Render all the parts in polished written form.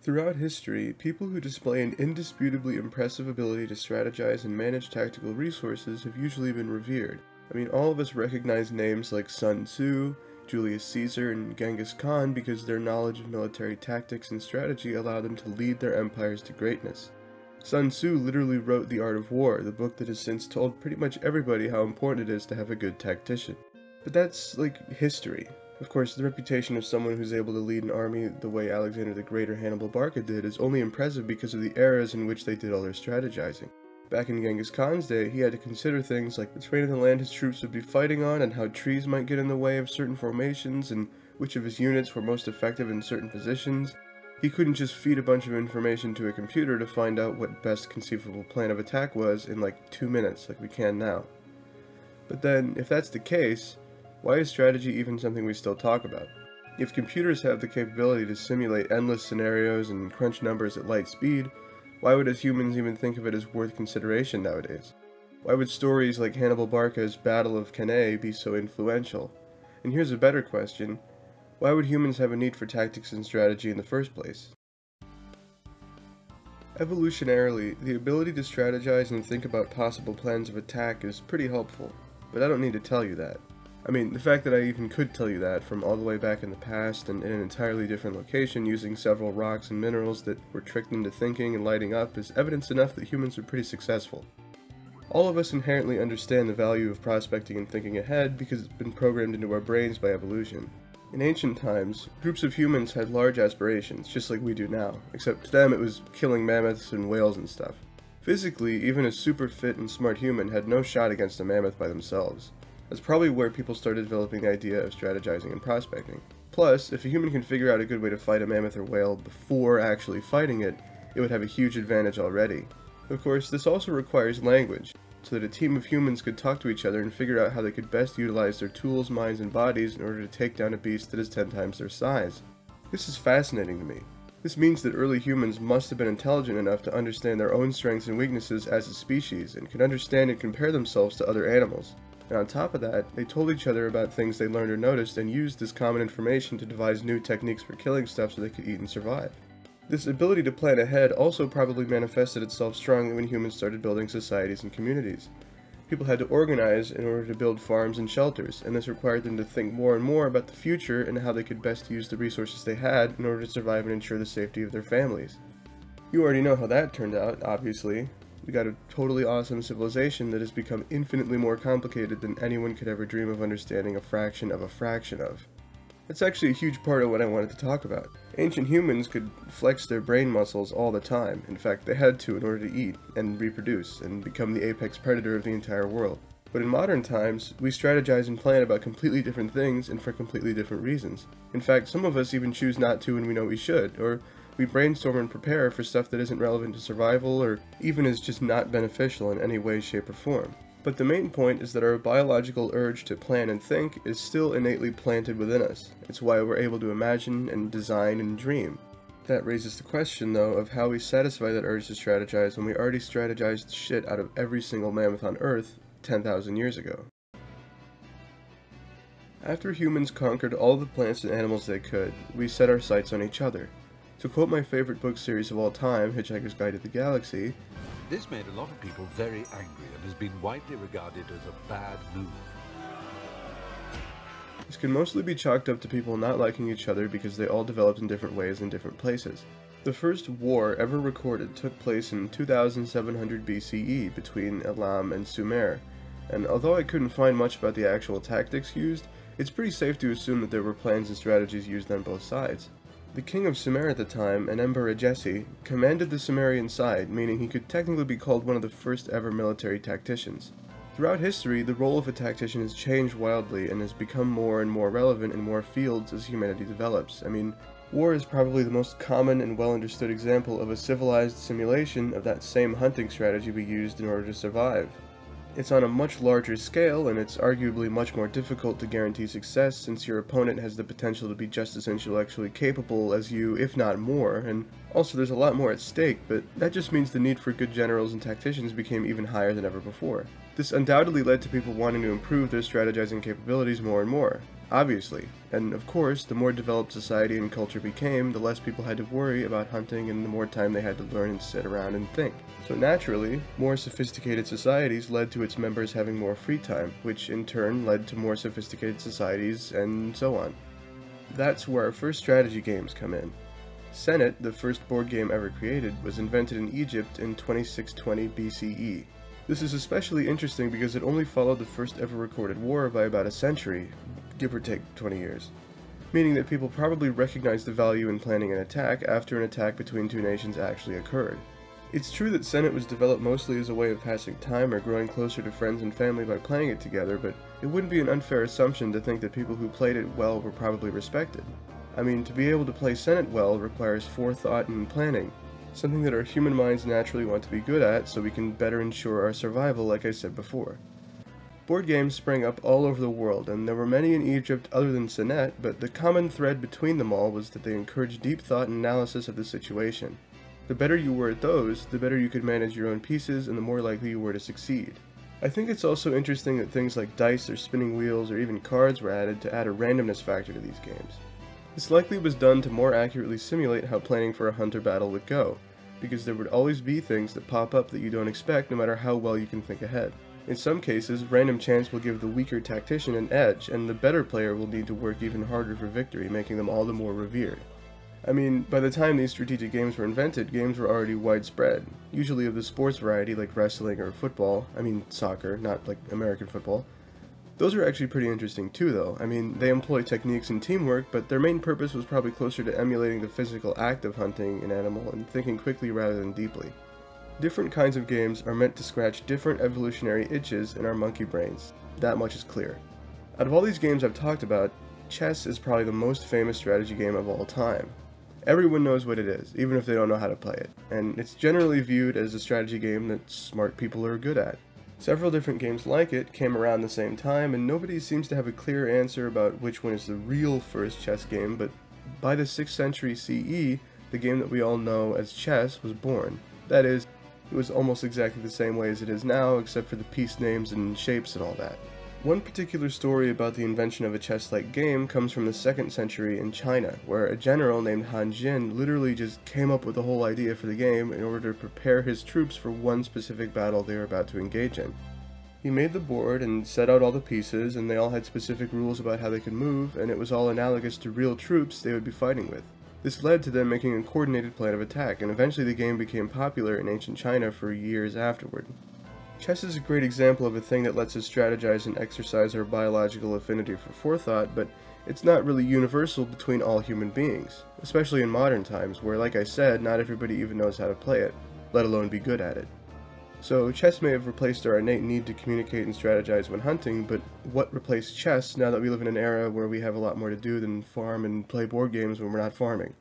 Throughout history, people who display an indisputably impressive ability to strategize and manage tactical resources have usually been revered. I mean, all of us recognize names like Sun Tzu, Julius Caesar, and Genghis Khan because their knowledge of military tactics and strategy allowed them to lead their empires to greatness. Sun Tzu literally wrote The Art of War, the book that has since told pretty much everybody how important it is to have a good tactician. But that's, like, history. Of course, the reputation of someone who's able to lead an army the way Alexander the Great or Hannibal Barca did is only impressive because of the eras in which they did all their strategizing. Back in Genghis Khan's day, he had to consider things like the terrain of the land his troops would be fighting on and how trees might get in the way of certain formations and which of his units were most effective in certain positions. He couldn't just feed a bunch of information to a computer to find out what best conceivable plan of attack was in like 2 minutes like we can now. But then, if that's the case, why is strategy even something we still talk about? If computers have the capability to simulate endless scenarios and crunch numbers at light speed, why would us humans even think of it as worth consideration nowadays? Why would stories like Hannibal Barca's Battle of Cannae be so influential? And here's a better question: why would humans have a need for tactics and strategy in the first place? Evolutionarily, the ability to strategize and think about possible plans of attack is pretty helpful, but I don't need to tell you that. I mean, the fact that I even could tell you that from all the way back in the past and in an entirely different location using several rocks and minerals that were tricked into thinking and lighting up is evidence enough that humans are pretty successful. All of us inherently understand the value of prospecting and thinking ahead because it's been programmed into our brains by evolution. In ancient times, groups of humans had large aspirations, just like we do now, except to them it was killing mammoths and whales and stuff. Physically, even a super fit and smart human had no shot against a mammoth by themselves. That's probably where people started developing the idea of strategizing and prospecting. Plus, if a human can figure out a good way to fight a mammoth or whale before actually fighting it, it would have a huge advantage already. Of course, this also requires language, so that a team of humans could talk to each other and figure out how they could best utilize their tools, minds, and bodies in order to take down a beast that is 10 times their size. This is fascinating to me. This means that early humans must have been intelligent enough to understand their own strengths and weaknesses as a species, and could understand and compare themselves to other animals. And on top of that, they told each other about things they learned or noticed and used this common information to devise new techniques for killing stuff so they could eat and survive. This ability to plan ahead also probably manifested itself strongly when humans started building societies and communities. People had to organize in order to build farms and shelters, and this required them to think more and more about the future and how they could best use the resources they had in order to survive and ensure the safety of their families. You already know how that turned out, obviously. We got a totally awesome civilization that has become infinitely more complicated than anyone could ever dream of understanding a fraction of. That's actually a huge part of what I wanted to talk about. Ancient humans could flex their brain muscles all the time. In fact, they had to in order to eat and reproduce and become the apex predator of the entire world. But in modern times, we strategize and plan about completely different things and for completely different reasons. In fact, some of us even choose not to when we know we should, or we brainstorm and prepare for stuff that isn't relevant to survival or even is just not beneficial in any way, shape, or form. But the main point is that our biological urge to plan and think is still innately planted within us. It's why we're able to imagine and design and dream. That raises the question, though, of how we satisfy that urge to strategize when we already strategized the shit out of every single mammoth on Earth 10,000 years ago. After humans conquered all the plants and animals they could, we set our sights on each other. To quote my favorite book series of all time, Hitchhiker's Guide to the Galaxy, "This made a lot of people very angry and has been widely regarded as a bad move." This can mostly be chalked up to people not liking each other because they all developed in different ways in different places. The first war ever recorded took place in 2700 BCE between Elam and Sumer, and although I couldn't find much about the actual tactics used, it's pretty safe to assume that there were plans and strategies used on both sides. The king of Sumer at the time, Enembarajessi, commanded the Sumerian side, meaning he could technically be called one of the first ever military tacticians. Throughout history, the role of a tactician has changed wildly and has become more and more relevant in more fields as humanity develops. I mean, war is probably the most common and well understood example of a civilized simulation of that same hunting strategy we used in order to survive. It's on a much larger scale, and it's arguably much more difficult to guarantee success since your opponent has the potential to be just as intellectually capable as you, if not more, and also there's a lot more at stake, but that just means the need for good generals and tacticians became even higher than ever before. This undoubtedly led to people wanting to improve their strategizing capabilities more and more, obviously, and of course, the more developed society and culture became, the less people had to worry about hunting and the more time they had to learn and sit around and think. So naturally, more sophisticated societies led to its members having more free time, which in turn led to more sophisticated societies, and so on. That's where our first strategy games come in. Senet, the first board game ever created, was invented in Egypt in 2620 BCE. This is especially interesting because it only followed the first ever recorded war by about a century, give or take 20 years, meaning that people probably recognized the value in planning an attack after an attack between two nations actually occurred. It's true that Senet was developed mostly as a way of passing time or growing closer to friends and family by playing it together, but it wouldn't be an unfair assumption to think that people who played it well were probably respected. I mean, to be able to play Senet well requires forethought and planning, something that our human minds naturally want to be good at so we can better ensure our survival, like I said before. Board games sprang up all over the world, and there were many in Egypt other than Senet, but the common thread between them all was that they encouraged deep thought and analysis of the situation. The better you were at those, the better you could manage your own pieces and the more likely you were to succeed. I think it's also interesting that things like dice or spinning wheels or even cards were added to add a randomness factor to these games. This likely was done to more accurately simulate how planning for a hunter battle would go, because there would always be things that pop up that you don't expect no matter how well you can think ahead. In some cases, random chance will give the weaker tactician an edge, and the better player will need to work even harder for victory, making them all the more revered. I mean, by the time these strategic games were invented, games were already widespread, usually of the sports variety like wrestling or football, soccer, not like American football. Those are actually pretty interesting too though. I mean, they employ techniques and teamwork, but their main purpose was probably closer to emulating the physical act of hunting an animal and thinking quickly rather than deeply. Different kinds of games are meant to scratch different evolutionary itches in our monkey brains. That much is clear. Out of all these games I've talked about, chess is probably the most famous strategy game of all time. Everyone knows what it is, even if they don't know how to play it, and it's generally viewed as a strategy game that smart people are good at. Several different games like it came around the same time, and nobody seems to have a clear answer about which one is the real first chess game, but by the 6th century CE, the game that we all know as chess was born. That is, it was almost exactly the same way as it is now, except for the piece names and shapes and all that. One particular story about the invention of a chess-like game comes from the 2nd century in China, where a general named Han Jin literally just came up with the whole idea for the game in order to prepare his troops for one specific battle they were about to engage in. He made the board and set out all the pieces, and they all had specific rules about how they could move, and it was all analogous to real troops they would be fighting with. This led to them making a coordinated plan of attack, and eventually the game became popular in ancient China for years afterward. Chess is a great example of a thing that lets us strategize and exercise our biological affinity for forethought, but it's not really universal between all human beings, especially in modern times where, like I said, not everybody even knows how to play it, let alone be good at it. So chess may have replaced our innate need to communicate and strategize when hunting, but what replaced chess now that we live in an era where we have a lot more to do than farm and play board games when we're not farming?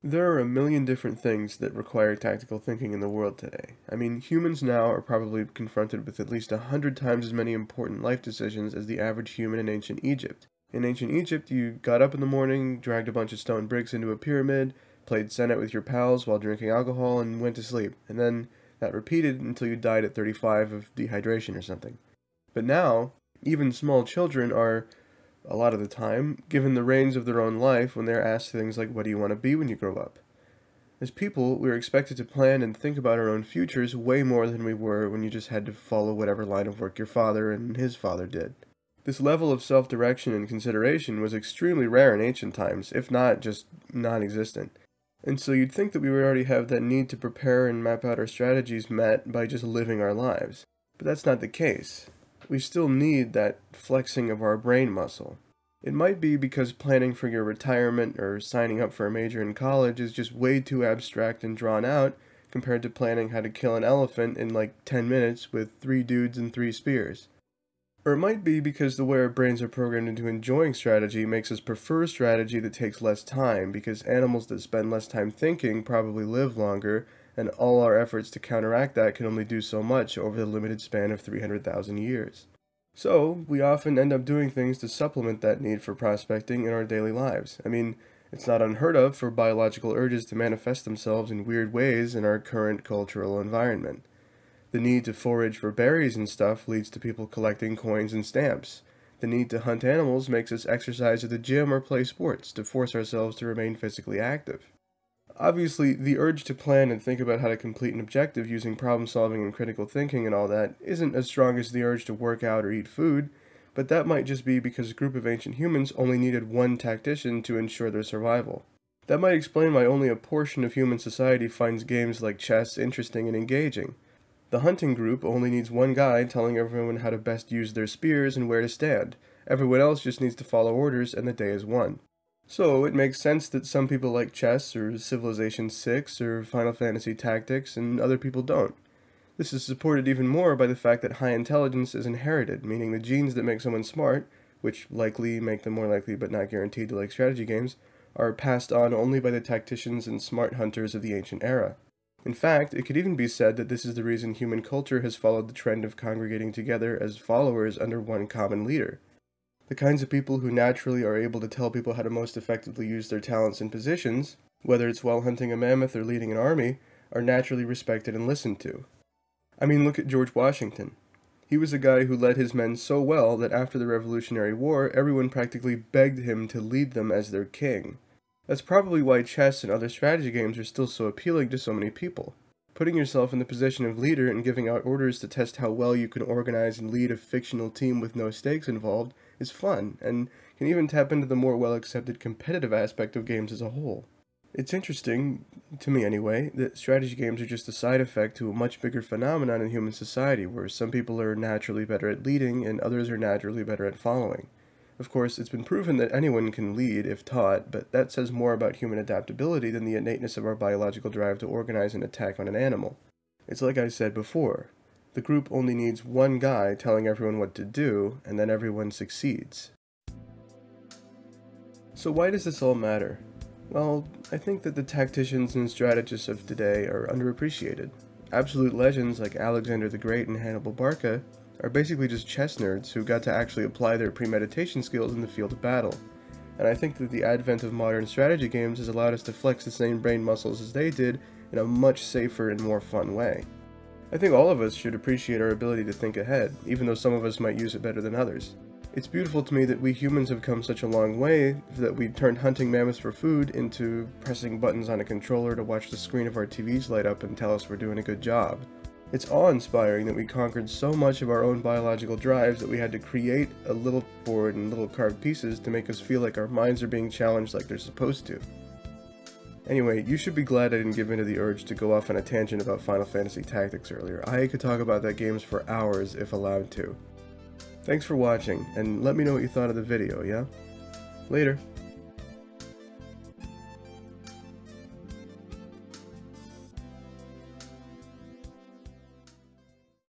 There are a million different things that require tactical thinking in the world today. I mean, humans now are probably confronted with at least 100 times as many important life decisions as the average human in ancient Egypt. In ancient Egypt, you got up in the morning, dragged a bunch of stone bricks into a pyramid, played Senet with your pals while drinking alcohol, and went to sleep. And then that repeated until you died at 35 of dehydration or something. But now, even small children are, a lot of the time, given the reins of their own life when they're asked things like, what do you want to be when you grow up? As people, we're expected to plan and think about our own futures way more than we were when you just had to follow whatever line of work your father and his father did. This level of self-direction and consideration was extremely rare in ancient times, if not just non-existent. And so you'd think that we would already have that need to prepare and map out our strategies met by just living our lives. But that's not the case. We still need that flexing of our brain muscle. It might be because planning for your retirement or signing up for a major in college is just way too abstract and drawn out compared to planning how to kill an elephant in like 10 minutes with 3 dudes and 3 spears. Or it might be because the way our brains are programmed into enjoying strategy makes us prefer strategy that takes less time, because animals that spend less time thinking probably live longer, and all our efforts to counteract that can only do so much over the limited span of 300,000 years. So, we often end up doing things to supplement that need for prospecting in our daily lives. I mean, it's not unheard of for biological urges to manifest themselves in weird ways in our current cultural environment. The need to forage for berries and stuff leads to people collecting coins and stamps. The need to hunt animals makes us exercise at the gym or play sports to force ourselves to remain physically active. Obviously, the urge to plan and think about how to complete an objective using problem solving and critical thinking and all that isn't as strong as the urge to work out or eat food, but that might just be because a group of ancient humans only needed one tactician to ensure their survival. That might explain why only a portion of human society finds games like chess interesting and engaging. The hunting group only needs one guy telling everyone how to best use their spears and where to stand. Everyone else just needs to follow orders and the day is won. So it makes sense that some people like chess or Civilization 6 or Final Fantasy Tactics and other people don't. This is supported even more by the fact that high intelligence is inherited, meaning the genes that make someone smart, which likely make them more likely but not guaranteed to like strategy games, are passed on only by the tacticians and smart hunters of the ancient era. In fact, it could even be said that this is the reason human culture has followed the trend of congregating together as followers under one common leader. The kinds of people who naturally are able to tell people how to most effectively use their talents and positions, whether it's while hunting a mammoth or leading an army, are naturally respected and listened to. I mean, look at George Washington. He was a guy who led his men so well that after the Revolutionary War, everyone practically begged him to lead them as their king. That's probably why chess and other strategy games are still so appealing to so many people. Putting yourself in the position of leader and giving out orders to test how well you can organize and lead a fictional team with no stakes involved is fun, and can even tap into the more well-accepted competitive aspect of games as a whole. It's interesting, to me anyway, that strategy games are just a side effect to a much bigger phenomenon in human society, where some people are naturally better at leading and others are naturally better at following. Of course, it's been proven that anyone can lead if taught, but that says more about human adaptability than the innateness of our biological drive to organize an attack on an animal. It's like I said before. The group only needs one guy telling everyone what to do, and then everyone succeeds. So why does this all matter? Well, I think that the tacticians and strategists of today are underappreciated. Absolute legends like Alexander the Great and Hannibal Barca are basically just chess nerds who got to actually apply their premeditation skills in the field of battle. And I think that the advent of modern strategy games has allowed us to flex the same brain muscles as they did in a much safer and more fun way. I think all of us should appreciate our ability to think ahead, even though some of us might use it better than others. It's beautiful to me that we humans have come such a long way that we turned hunting mammoths for food into pressing buttons on a controller to watch the screen of our TVs light up and tell us we're doing a good job. It's awe-inspiring that we conquered so much of our own biological drives that we had to create a little board and little carved pieces to make us feel like our minds are being challenged like they're supposed to. Anyway, you should be glad I didn't give in to the urge to go off on a tangent about Final Fantasy Tactics earlier. I could talk about that game for hours if allowed to. Thanks for watching, and let me know what you thought of the video, yeah? Later.